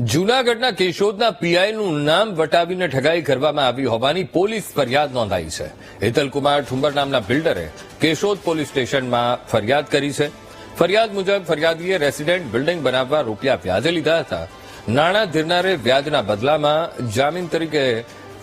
જૂનાગઢના કેશોદના પીઆઈનું નામ વટાવીને ઠગાઈ કરવામાં આવી હોવાની પોલીસ ફરિયાદ નોંધાઈ છે. હેતલકુમાર ઠુંબર નામના બિલ્ડરે કેશોદ પોલીસ સ્ટેશનમાં ફરિયાદ કરી છે. ફરિયાદ મુજબ ફરિયાદીએ રેસિડેન્ટ બિલ્ડિંગ બનાવવા રૂપિયા વ્યાજે લીધા હતા. નાણાં ધીરનારે વ્યાજના બદલામાં જામીન તરીકે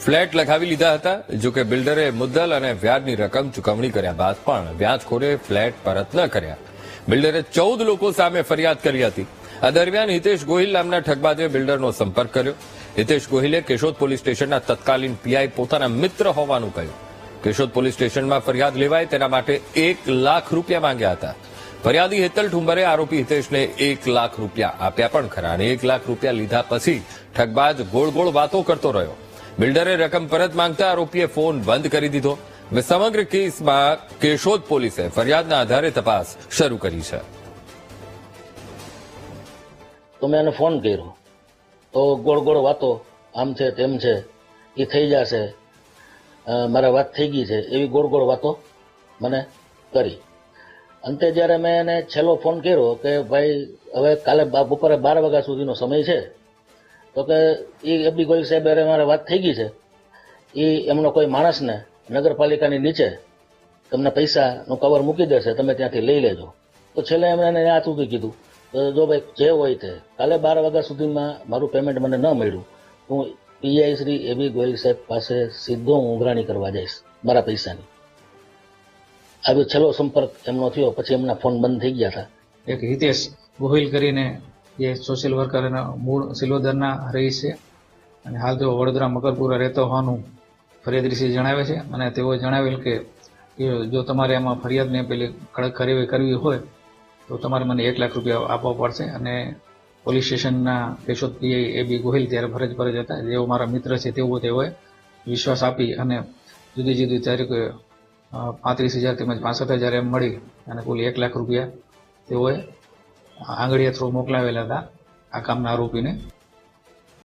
ફ્લેટ લખાવી લીધા હતા. જોકે બિલ્ડરે મુદ્દલ અને વ્યાજની રકમ ચૂકવણી કર્યા બાદ પણ વ્યાજખોરે ફ્લેટ પરત ન કર્યા. બિલ્ડરે 14 લોકો સામે ફરિયાદ કરી હતી. આ દરમિયાન હિતેશ ગોહિલ નામના ઠગબાજે બિલ્ડરનો સંપર્ક કર્યો. હિતેશ ગોહિલે કેશોદ પોલીસ સ્ટેશનના તત્કાલીન પીઆઈ પોતાના મિત્ર હોવાનું કહ્યું. કેશોદ પોલીસ સ્ટેશનમાં ફરિયાદ લેવાય તેના માટે 1 લાખ રૂપિયા માંગ્યા હતા. ફરિયાદી હેતલ ઠુંબરે આરોપી હિતેશને 1 લાખ રૂપિયા આપ્યા પણ ખરા અને 1 લાખ રૂપિયા લીધા પછી ઠગબાજ ગોળ ગોળ વાતો કરતો રહ્યો. બિલ્ડરે રકમ પરત માંગતા આરોપીએ ફોન બંધ કરી દીધો. સમગ્ર કેસમાં કેશોદ પોલીસે ફરિયાદના આધારે તપાસ શરૂ કરી છે. તો મેં એને ફોન કર્યો તો ગોળ ગોળ વાતો આમ છે તેમ છે એ થઈ જશે મારે વાત થઈ ગઈ છે એવી ગોળ ગોળ વાતો મને કરી. અંતે જ્યારે મેં એને છેલ્લો ફોન કર્યો કે ભાઈ હવે કાલે બપોરે 12 વાગ્યા સુધીનો સમય છે તો કે એ એબી ગોહિલ સાહેબ મારે વાત થઈ ગઈ છે એ એમનો કોઈ માણસને નગરપાલિકાની નીચે તમને પૈસાનું કવર મૂકી દેશે તમે ત્યાંથી લઈ લેજો. તો છેલ્લે એમણે એને આ સુધી કીધું તો જો ભાઈ જે હોય તે કાલે 12 વાગ્યા સુધીમાં મારું પેમેન્ટ મને ન મળ્યું હું પીઆઈ શ્રી એબી ગોહિલ સાહેબ પાસે સીધો હું ઉઘરાણી કરવા જઈશ મારા પૈસાની. આવ્યો છેલ્લો સંપર્ક એમનો થયો પછી એમના ફોન બંધ થઈ ગયા હતા. એક હિતેશ ગોહિલ કરીને જે સોશિયલ વર્કર એના મૂળ સિલોદરના રહી છે અને હાલ તેઓ વડોદરા મકરપુરા રહેતો હોવાનું ફરિયાદીશ્રી જણાવે છે અને તેઓએ જણાવેલ કે જો તમારે એમાં ફરિયાદને પેલી કડક કાર્યવાહી કરવી હોય તો તમારે મને 1 લાખ રૂપિયા આપવા પડશે. અને પોલીસ સ્ટેશનના કેશોદ પીઆઈ એબી ગોહિલ ત્યારે ફરજ પર જ હતા. જેઓ મારા મિત્ર છે તેઓએ વિશ્વાસ આપી અને જુદી જુદી તારીખે 35,000 તેમજ 65,000 એમ મળી અને કુલ 1 લાખ રૂપિયા તેઓએ આંગળીયા થ્રુ મોકલાવેલા હતા આ કામના આરોપીને.